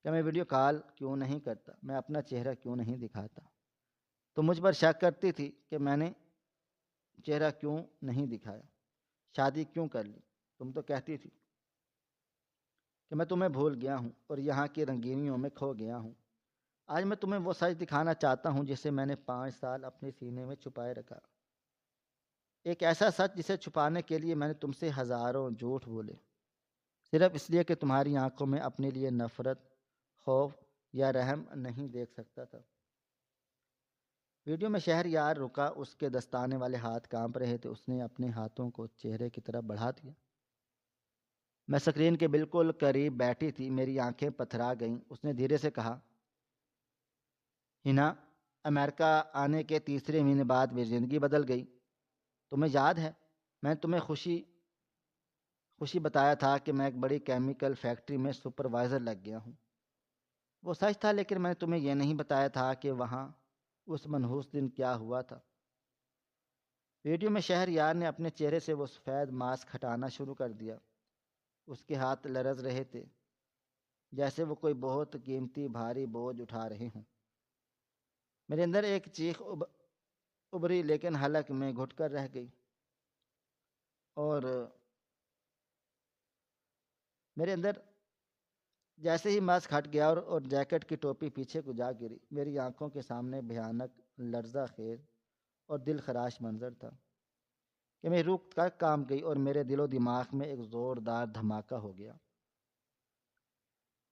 کہ میں ویڈیو کال کیوں نہیں کرتا، میں اپنا چہرہ کیوں نہیں دکھاتا۔ تم مجھ پر شک کرتی تھی کہ میں نے چہرہ کیوں نہیں دکھایا، شادی کیوں کر لی۔ تم تو کہتی تھی کہ میں تمہیں بھول گیا ہوں اور یہاں کی رنگینیوں میں کھو گیا ہوں۔ آج میں تمہیں وہ سچ دکھانا چاہتا ہوں جسے میں نے 5 سال اپنے سینے میں چھپائے رکھا۔ ایک ایسا سچ جسے چھپانے کے لیے میں نے تم سے ہزاروں جھوٹ بولے، صرف اس لیے کہ تمہاری آنکھوں میں اپنے لیے نفرت، خوف یا رحم نہیں دیکھ سکتا تھا۔ ویڈیو میں شہریار رکا، اس کے دستانے والے ہاتھ کانپ رہے تھے۔ اس نے اپنے ہاتھوں کو چہرے کی طرف بڑھا دیا۔ میں سکرین کے بالکل قریب بیٹھی تھی، میری آنکھیں پتھرا گئیں۔ اس نے دھیرے سے کہا، ہینا، امریکہ آنے کے 3 مہینے بعد میری زندگی بدل گئی۔ تمہیں یاد ہے میں تمہیں خوشی بتایا تھا کہ میں ایک بڑی کیمیکل فیکٹری میں سپروائزر لگ گیا ہوں۔ وہ سچ تھا، لیکن میں نے تمہیں یہ نہیں بتایا تھا کہ وہاں اس منحوس دن کیا ہوا تھا۔ ویڈیو میں شہریار نے اپنے چہرے سے وہ سفید ماسک ہٹانا شروع کر دیا۔ اس کے ہاتھ لرز رہے تھے، جیسے وہ کوئی بہت قیمتی بھاری بوجھ اٹھا رہے ہوں۔ میرے اندر ایک چیخ ابھری، لیکن حلق میں گھٹ کر رہ گئی، اور میرے اندر جیسے ہی ماسک ہٹ گیا اور جیکٹ کی ٹوپی پیچھے کو جا گری، میری آنکھوں کے سامنے بھیانک، لرزہ خیز اور دل خراش منظر تھا کہ میری روح تک کانپ گئی اور میرے دل و دماغ میں ایک زوردار دھماکہ ہو گیا۔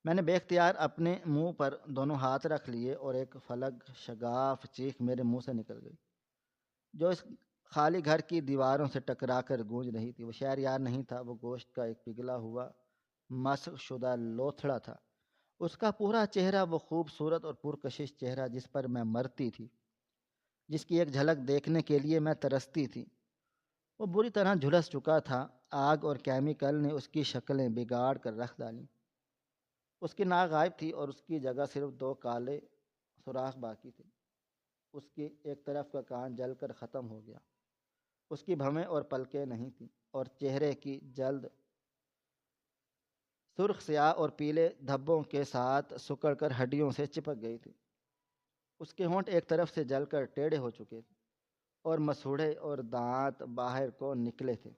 میں نے بے اختیار اپنے منہ پر دونوں ہاتھ رکھ لیے اور ایک فلک شگاف چیخ میرے منہ سے نکل گئی، جو اس خالی گھر کی دیواروں سے ٹکرا کر گونج رہی تھی۔ وہ شہریار نہیں تھا، وہ گوشت کا ایک پگھلا ہوا، مسخ شدہ لوتھڑا تھا۔ اس کا پورا چہرہ، وہ خوبصورت اور پرکشش چہرہ جس پر میں مرتی تھی، جس کی ایک جھلک دیکھنے کے لیے میں ترستی تھی، وہ بری طرح جھلس چکا تھا۔ آگ اور کیمیکل نے اس کی شکلیں بگاڑ کر رکھ ڈالی۔ اس کی ناک غائب تھی اور اس کی جگہ صرف 2 کالے سوراخ باقی تھے۔ اس کی ایک طرف کا کان جل کر ختم ہو گیا۔ اس کی بھویں اور پلکیں نہیں تھیں، اور چہرے کی جلد سرخ سیاہ اور پیلے دھبوں کے ساتھ سکڑ کر ہڈیوں سے چپک گئی تھی۔ اس کے ہونٹ ایک طرف سے جل کر ٹیڑھے ہو چکے تھے اور مسوڑھے اور دانت باہر کو نکلے تھے۔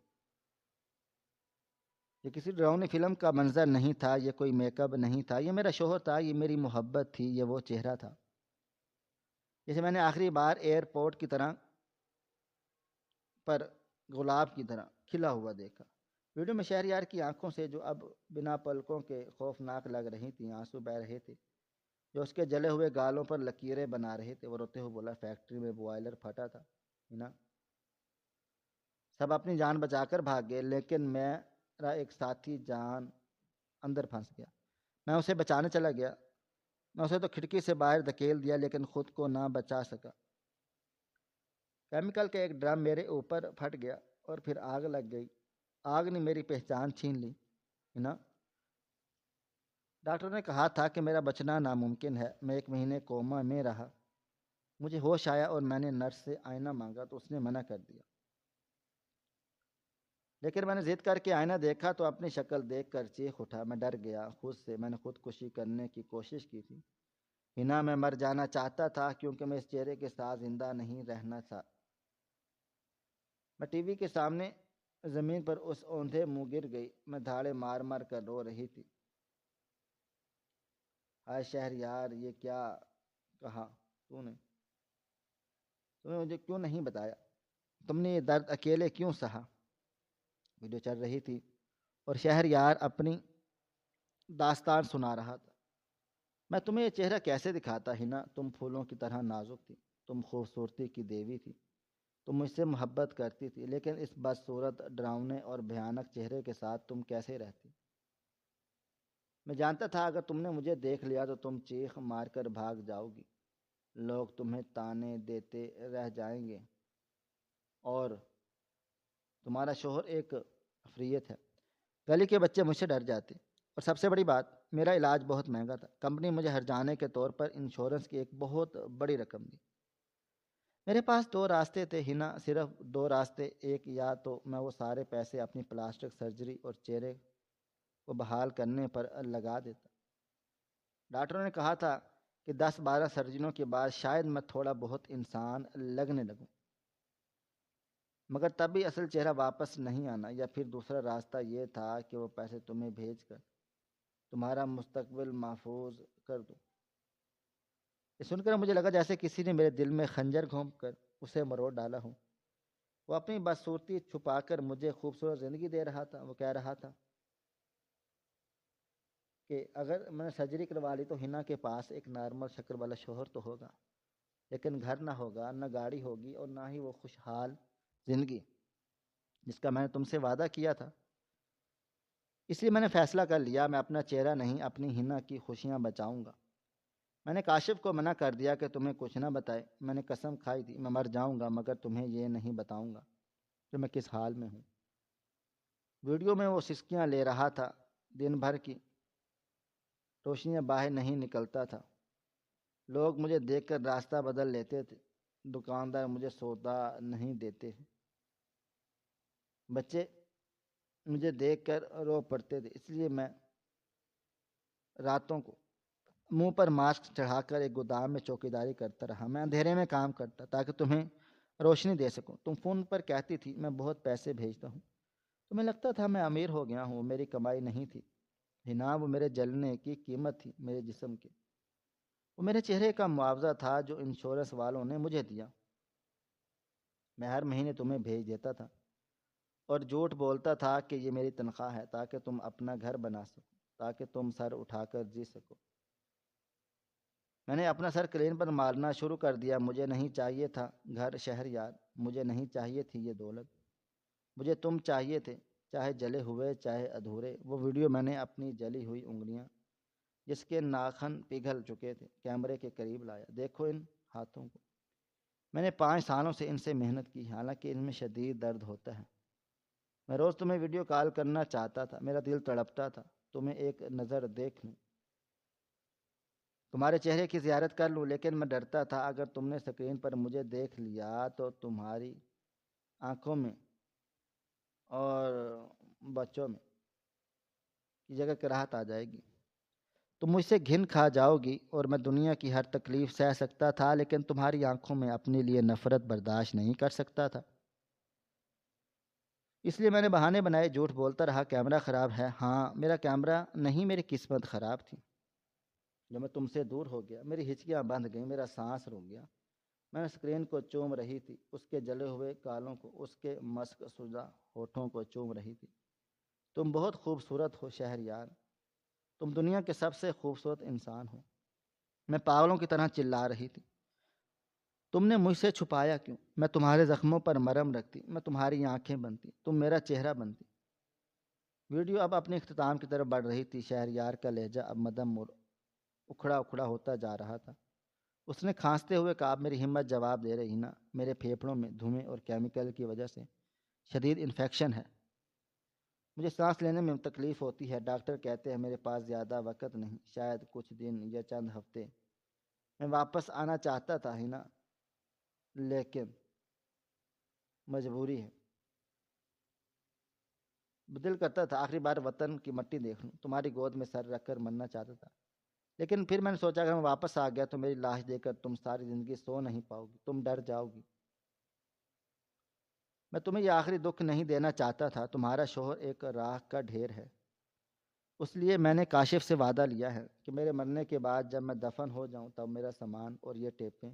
یہ کسی ڈراؤنی فلم کا منظر نہیں تھا، یہ کوئی میک اپ نہیں تھا، یہ میرا شوہر تھا، یہ میری محبت تھی، یہ وہ چہرہ تھا جسے میں نے آخری بار ایئرپورٹ کی طرح پر گلاب کی طرح کھلا ہوا دیکھا۔ ویڈیو میں شہریار کی آنکھوں سے، جو اب بنا پلکوں کے خوفناک لگ رہی تھیں، آنسو بہہ رہے تھے جو اس کے جلے ہوئے گالوں پر لکیریں بنا رہے تھے۔ وہ روتے ہوئے بولا، فیکٹری میں بوائلر پھٹا تھا نا، سب اپنی جان بچا کر بھاگ گئے، لیکن میرا ایک ساتھی جان اندر پھنس گیا۔ میں اسے بچانے چلا گیا، میں اسے تو کھڑکی سے باہر دھکیل دیا، لیکن خود کو نہ بچا سکا۔ کیمیکل کا ایک ڈرم میرے اوپر پھٹ گیا اور پھر آگ لگ گئی۔ آگ نے میری پہچان چھین لی۔ نا ڈاکٹر نے کہا تھا کہ میرا بچنا ناممکن ہے. میں 1 مہینے کوما میں رہا. مجھے ہوش آیا اور میں نے نرس سے آئینہ مانگا تو اس نے منع کر دیا. لیکن میں نے ضد کر کے آئینہ دیکھا تو اپنی شکل دیکھ کر چیخ اٹھا. میں ڈر گیا خود سے. میں نے خودکشی کرنے کی کوشش کی تھی. ہنا میں مر جانا چاہتا تھا کیونکہ میں اس چہرے کے ساتھ زندہ نہیں رہنا تھا. میں ٹی وی کے سامنے زمین پر اس اوندھے منہ گر گئی. میں دھاڑے مار مار کر رو رہی تھی. ہائے شہریار یہ کیا کہا تم نے مجھے کیوں نہیں بتایا؟ تم نے یہ درد اکیلے کیوں سہا؟ ویڈیو چل رہی تھی اور شہریار اپنی داستان سنا رہا تھا. میں تمہیں یہ چہرہ کیسے دکھاتا ہنا؟ تم پھولوں کی طرح نازک تھی. تم خوبصورتی کی دیوی تھی. تم مجھ سے محبت کرتی تھی لیکن اس بدصورت ڈراؤنے اور بھیانک چہرے کے ساتھ تم کیسے رہتی؟ میں جانتا تھا اگر تم نے مجھے دیکھ لیا تو تم چیخ مار کر بھاگ جاؤ گی. لوگ تمہیں تانے دیتے رہ جائیں گے اور تمہارا شوہر ایک افریت ہے. گلی کے بچے مجھ سے ڈر جاتے. اور سب سے بڑی بات میرا علاج بہت مہنگا تھا. کمپنی مجھے ہرجانے کے طور پر انشورنس کی ایک بہت بڑی رقم دی. میرے پاس 2 راستے تھے ہنا، صرف 2 راستے. ایک یا تو میں وہ سارے پیسے اپنی پلاسٹک سرجری اور چہرے کو بحال کرنے پر لگا دیتا. ڈاکٹروں نے کہا تھا کہ 10-12 سرجریوں کے بعد شاید میں تھوڑا بہت انسان لگنے لگوں، مگر تب بھی اصل چہرہ واپس نہیں آنا. یا پھر دوسرا راستہ یہ تھا کہ وہ پیسے تمہیں بھیج کر تمہارا مستقبل محفوظ کر دوں. یہ سن کر مجھے لگا جیسے کسی نے میرے دل میں خنجر گھونپ کر اسے مروڑ ڈالا ہو. وہ اپنی بدصورتی چھپا کر مجھے خوبصورت زندگی دے رہا تھا. وہ کہہ رہا تھا کہ اگر میں نے سرجری کروا لی تو ہنا کے پاس ایک نارمل شکل والا شوہر تو ہوگا، لیکن گھر نہ ہوگا، نہ گاڑی ہوگی اور نہ ہی وہ خوشحال زندگی جس کا میں نے تم سے وعدہ کیا تھا. اس لیے میں نے فیصلہ کر لیا میں اپنا چہرہ نہیں اپنی ہنا کی خوشیاں بچاؤں گا. میں نے کاشف کو منع کر دیا کہ تمہیں کچھ نہ بتائے. میں نے قسم کھائی تھی میں مر جاؤں گا مگر تمہیں یہ نہیں بتاؤں گا کہ میں کس حال میں ہوں. ویڈیو میں وہ سسکیاں لے رہا تھا. دن بھر کی روشنیاں باہر نہیں نکلتا تھا. لوگ مجھے دیکھ کر راستہ بدل لیتے تھے. دکاندار مجھے سودا نہیں دیتے تھے. بچے مجھے دیکھ کر رو پڑتے تھے. اس لیے میں راتوں کو منہ پر ماسک چڑھا کر ایک گودام میں چوکیداری کرتا رہا. میں اندھیرے میں کام کرتا تاکہ تمہیں روشنی دے سکوں. تم فون پر کہتی تھی میں بہت پیسے بھیجتا ہوں. تمہیں لگتا تھا میں امیر ہو گیا ہوں. میری کمائی نہیں تھی ہنا، وہ میرے جلنے کی قیمت تھی میرے جسم کی. وہ میرے چہرے کا معاوضہ تھا جو انشورنس والوں نے مجھے دیا. میں ہر مہینے تمہیں بھیج دیتا تھا اور جھوٹ بولتا تھا کہ یہ میری تنخواہ ہے تاکہ تم اپنا گھر بنا سکو، تاکہ تم سر اٹھا کر جی سکو. میں نے اپنا سر کلین پر مارنا شروع کر دیا. مجھے نہیں چاہیے تھا گھر شہریار، مجھے نہیں چاہیے تھی یہ دولت. مجھے تم چاہیے تھے، چاہے جلے ہوئے چاہے ادھورے. وہ ویڈیو میں نے اپنی جلی ہوئی انگلیاں جس کے ناخن پگھل چکے تھے کیمرے کے قریب لایا. دیکھو ان ہاتھوں کو. میں نے 5 سالوں سے ان سے محنت کی حالانکہ ان میں شدید درد ہوتا ہے. میں روز تمہیں ویڈیو کال کرنا چاہتا تھا. میرا دل تڑپتا تھا تمہیں ایک نظر دیکھ لوں، تمہارے چہرے کی زیارت کر لوں. لیکن میں ڈرتا تھا اگر تم نے اسکرین پر مجھے دیکھ لیا تو تمہاری آنکھوں میں اور بچوں میں کی جگہ کراہت آ جائے گی. تم مجھ سے گھن کھا جاؤ گی اور میں دنیا کی ہر تکلیف سہ سکتا تھا لیکن تمہاری آنکھوں میں اپنے لیے نفرت برداشت نہیں کر سکتا تھا. اس لیے میں نے بہانے بنائے، جھوٹ بولتا رہا. کیمرہ خراب ہے. ہاں میرا کیمرہ نہیں، میری قسمت خراب تھی. جب میں تم سے دور ہو گیا میری ہچکیاں بندھ گئیں، میرا سانس رک گیا. میں اسکرین کو چوم رہی تھی، اس کے جلے ہوئے گالوں کو، اس کے مسک شدہ ہونٹوں کو چوم رہی تھی. تم بہت خوبصورت ہو شہریار، تم دنیا کے سب سے خوبصورت انسان ہو. میں پاگلوں کی طرح چلا رہی تھی. تم نے مجھ سے چھپایا کیوں؟ میں تمہارے زخموں پر مرہم رکھتی، میں تمہاری آنکھیں بنتی، تم میرا چہرہ بنتی. ویڈیو اب اپنے اختتام کی طرف بڑھ رہی تھی. شہریار کا لہجہ اب مدھم اور اکھڑا اکھڑا ہوتا جا رہا تھا. اس نے کھانستے ہوئے کہا، میری ہمت جواب دے رہی نا، میرے پھیپھڑوں میں دھوئیں اور کیمیکل کی وجہ سے شدید انفیکشن ہے. مجھے سانس لینے میں تکلیف ہوتی ہے، ڈاکٹر کہتے ہیں میرے پاس زیادہ وقت نہیں، شاید کچھ دن یا چند ہفتے۔ میں واپس آنا چاہتا تھا ہی نا، لیکن مجبوری ہے۔ دل کرتا تھا آخری بار وطن کی مٹی دیکھ لوں، تمہاری گود میں سر رکھ کر مرنا چاہتا تھا، لیکن پھر میں نے سوچا اگر میں واپس آ گیا تو میری لاش دے کر تم ساری زندگی سو نہیں پاؤ گی، تم ڈر جاؤ گی۔ میں تمہیں یہ آخری دکھ نہیں دینا چاہتا تھا، تمہارا شوہر ایک راکھ کا ڈھیر ہے، اس لیے میں نے کاشف سے وعدہ لیا ہے کہ میرے مرنے کے بعد جب میں دفن ہو جاؤں تب میرا سامان اور یہ ٹیپیں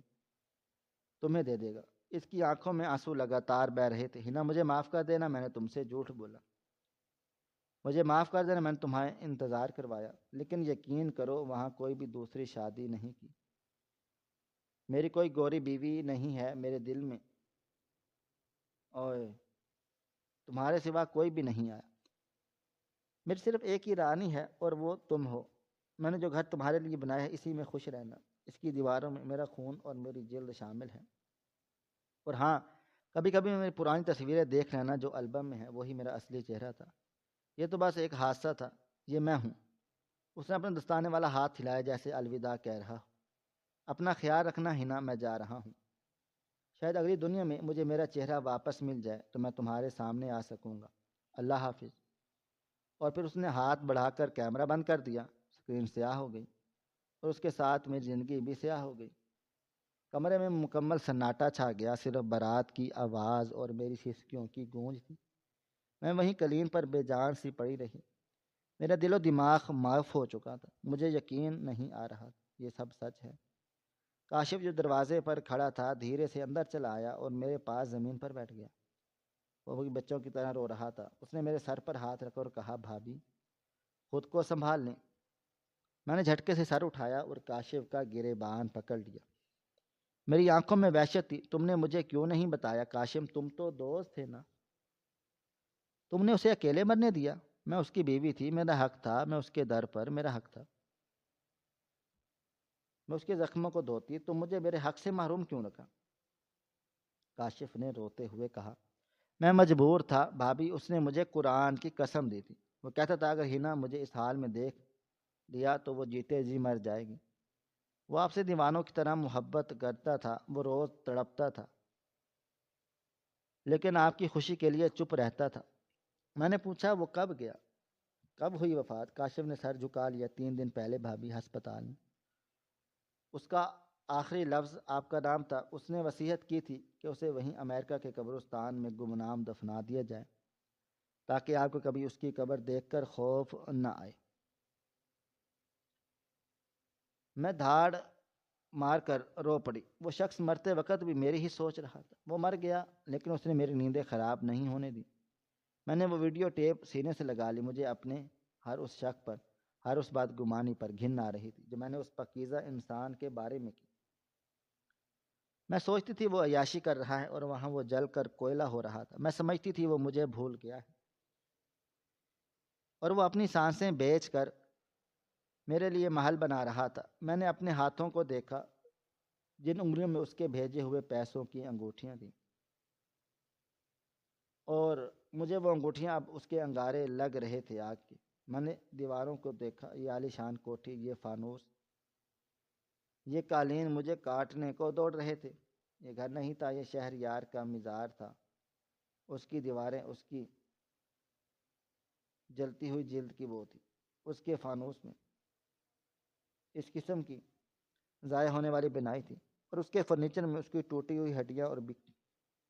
تمہیں دے دے گا۔ اس کی آنکھوں میں آنسو لگاتار بہہ رہے تھے۔ ہنا مجھے معاف کر دینا، میں نے تم سے جھوٹ بولا، مجھے معاف کر دینا، میں نے تمہیں انتظار کروایا، لیکن یقین کرو وہاں کوئی بھی دوسری شادی نہیں کی، میری کوئی گوری بیوی نہیں ہے میرے دل میں، اور تمہارے سوا کوئی بھی نہیں آیا، میری صرف ایک ہی رانی ہے اور وہ تم ہو۔ میں نے جو گھر تمہارے لیے بنایا ہے اسی میں خوش رہنا، اس کی دیواروں میں میرا خون اور میری جلد شامل ہے، اور ہاں کبھی کبھی میری پرانی تصویریں دیکھ لینا جو البم میں ہے، وہی میرا اصلی چہرہ تھا، یہ تو بس ایک حادثہ تھا، یہ میں ہوں۔ اس نے اپنے دستانے والا ہاتھ ہلایا جیسے الوداع کہہ رہا ہو۔ اپنا خیال رکھنا ہنا، میں جا رہا ہوں، شاید اگلی دنیا میں مجھے میرا چہرہ واپس مل جائے تو میں تمہارے سامنے آ سکوں گا، اللہ حافظ۔ اور پھر اس نے ہاتھ بڑھا کر کیمرہ بند کر دیا، اسکرین سیاہ ہو گئی اور اس کے ساتھ میری زندگی بھی سیاہ ہو گئی۔ کمرے میں مکمل سناٹا چھا گیا، صرف بارات کی آواز اور میری سسکیوں کی گونج تھی۔ میں وہیں قلین پر بے جان سی پڑی رہی، میرا دل و دماغ معاف ہو چکا تھا، مجھے یقین نہیں آ رہا یہ سب سچ ہے۔ کاشف جو دروازے پر کھڑا تھا دھیرے سے اندر چلا آیا اور میرے پاس زمین پر بیٹھ گیا، وہ بھی بچوں کی طرح رو رہا تھا۔ اس نے میرے سر پر ہاتھ رکھا اور کہا بھابھی خود کو سنبھال لیں۔ میں نے جھٹکے سے سر اٹھایا اور کاشف کا گریبان پکڑ لیا، میری آنکھوں میں وحشت تھی۔ تم نے مجھے کیوں نہیں بتایا کاشف، تم تو دوست تھے نا، تم نے اسے اکیلے مرنے دیا، میں اس کی بیوی تھی، میرا حق تھا، میں اس کے در پر، میرا حق تھا، میں اس کے زخموں کو دھوتی، تم مجھے میرے حق سے محروم کیوں رکھا؟ کاشف نے روتے ہوئے کہا میں مجبور تھا بھابھی، اس نے مجھے قرآن کی قسم دی تھی، وہ کہتا تھا اگر ہنا مجھے اس حال میں دیکھ لیا تو وہ جیتے جی مر جائے گی، وہ آپ سے دیوانوں کی طرح محبت کرتا تھا، وہ روز تڑپتا تھا لیکن آپ کی خوشی کے لیے چپ رہتا تھا۔ میں نے پوچھا وہ کب گیا، کب ہوئی وفات؟ کاشف نے سر جھکا لیا، 3 دن پہلے بھابھی، ہسپتال میں، اس کا آخری لفظ آپ کا نام تھا، اس نے وصیت کی تھی کہ اسے وہیں امریکہ کے قبرستان میں گمنام دفنا دیا جائے تاکہ آپ کو کبھی اس کی قبر دیکھ کر خوف نہ آئے۔ میں دھاڑ مار کر رو پڑی، وہ شخص مرتے وقت بھی میری ہی سوچ رہا تھا، وہ مر گیا لیکن اس نے میری نیندیں خراب نہیں ہونے دی۔ میں نے وہ ویڈیو ٹیپ سینے سے لگا لی، مجھے اپنے ہر اس شک پر، ہر اس بات گمانی پر گھن آ رہی تھی جو میں نے اس پاکیزہ انسان کے بارے میں کی۔ میں سوچتی تھی وہ عیاشی کر رہا ہے اور وہاں وہ جل کر کوئلہ ہو رہا تھا، میں سمجھتی تھی وہ مجھے بھول گیا ہے اور وہ اپنی سانسیں بیچ کر میرے لیے محل بنا رہا تھا۔ میں نے اپنے ہاتھوں کو دیکھا جن انگلیوں میں اس کے بھیجے ہوئے پیسوں کی انگوٹھیاں تھیں، اور مجھے وہ انگوٹھیاں اب اس کے انگارے لگ رہے تھے آگ کے۔ میں نے دیواروں کو دیکھا، یہ عالی شان کوٹھی، یہ فانوس، یہ قالین مجھے کاٹنے کو دوڑ رہے تھے۔ یہ گھر نہیں تھا، یہ شہر یار کا مزار تھا، اس کی دیواریں اس کی جلتی ہوئی جلد کی وہ تھی، اس کے فانوس میں اس قسم کی ضائع ہونے والی بنائی تھی، اور اس کے فرنیچر میں اس کی ٹوٹی ہوئی ہڈیاں اور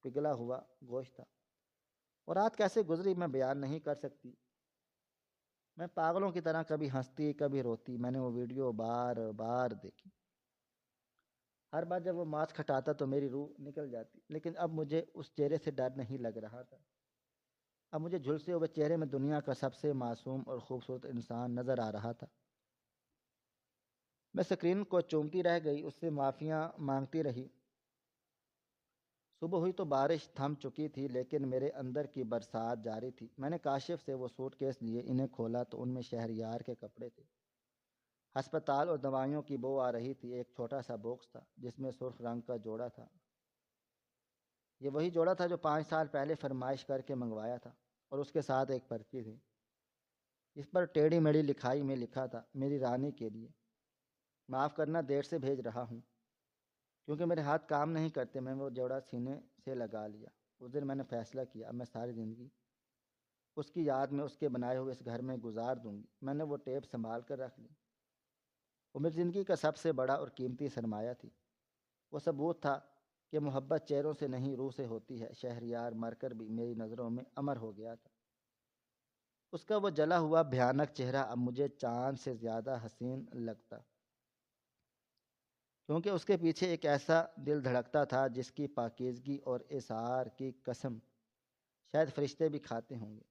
پگھلا ہوا گوشت تھا۔ اور رات کیسے گزری میں بیان نہیں کر سکتی، میں پاگلوں کی طرح کبھی ہنستی کبھی روتی۔ میں نے وہ ویڈیو بار بار دیکھی، ہر بار جب وہ ماسک ہٹاتا تو میری روح نکل جاتی، لیکن اب مجھے اس چہرے سے ڈر نہیں لگ رہا تھا، اب مجھے جھلسے ہوئے چہرے میں دنیا کا سب سے معصوم اور خوبصورت انسان نظر آ رہا تھا۔ میں سکرین کو چومتی رہ گئی، اس سے معافیاں مانگتی رہی۔ صبح ہوئی تو بارش تھم چکی تھی لیکن میرے اندر کی برسات جاری تھی۔ میں نے کاشف سے وہ سوٹ کیس لیے، انہیں کھولا تو ان میں شہریار کے کپڑے تھے، ہسپتال اور دوائیوں کی بو آ رہی تھی۔ ایک چھوٹا سا باکس تھا جس میں سرخ رنگ کا جوڑا تھا، یہ وہی جوڑا تھا جو 5 سال پہلے فرمائش کر کے منگوایا تھا۔ اور اس کے ساتھ ایک پرچی تھی جس پر ٹیڑھی میڑھی لکھائی میں لکھا تھا میری رانی کے لیے، معاف کرنا دیر سے بھیج رہا ہوں۔ کیونکہ میرے ہاتھ کام نہیں کرتے میں وہ جوڑا سینے سے لگا لیا۔ اس دن میں نے فیصلہ کیا اب میں ساری زندگی اس کی یاد میں اس کے بنائے ہوئے اس گھر میں گزار دوں گی۔ میں نے وہ ٹیپ سنبھال کر رکھ لی۔ وہ میری زندگی کا سب سے بڑا اور قیمتی سرمایہ تھی۔ وہ ثبوت تھا کہ محبت چہروں سے نہیں روح سے ہوتی ہے۔ شہریار مر کر بھی میری نظروں میں امر ہو گیا تھا۔ اس کا وہ جلا ہوا بھیانک چہرہ اب مجھے چاند سے زیادہ حسین لگتا، کیونکہ اس کے پیچھے ایک ایسا دل دھڑکتا تھا جس کی پاکیزگی اور اظہار کی قسم شاید فرشتے بھی کھاتے ہوں گے۔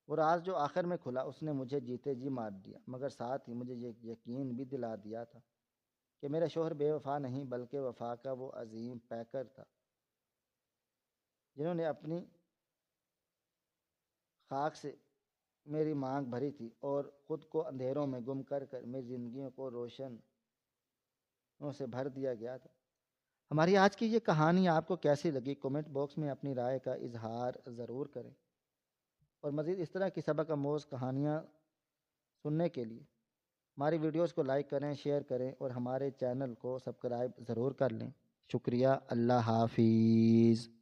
وہ راز جو آخر میں کھلا اس نے مجھے جیتے جی مار دیا، مگر ساتھ ہی مجھے یہ یقین بھی دلا دیا تھا کہ میرا شوہر بے وفا نہیں بلکہ وفا کا وہ عظیم پیکر تھا، جنہوں نے اپنی خاک سے میری مانگ بھری تھی اور خود کو اندھیروں میں گم کر کر میری زندگیوں کو روشنوں سے بھر دیا گیا تھا۔ ہماری آج کی یہ کہانی آپ کو کیسی لگی؟ کومنٹ باکس میں اپنی رائے کا اظہار ضرور کریں، اور مزید اس طرح کی سبق آموز کہانیاں سننے کے لیے ہماری ویڈیوز کو لائک کریں، شیئر کریں اور ہمارے چینل کو سبسکرائب ضرور کر لیں۔ شکریہ، اللہ حافظ۔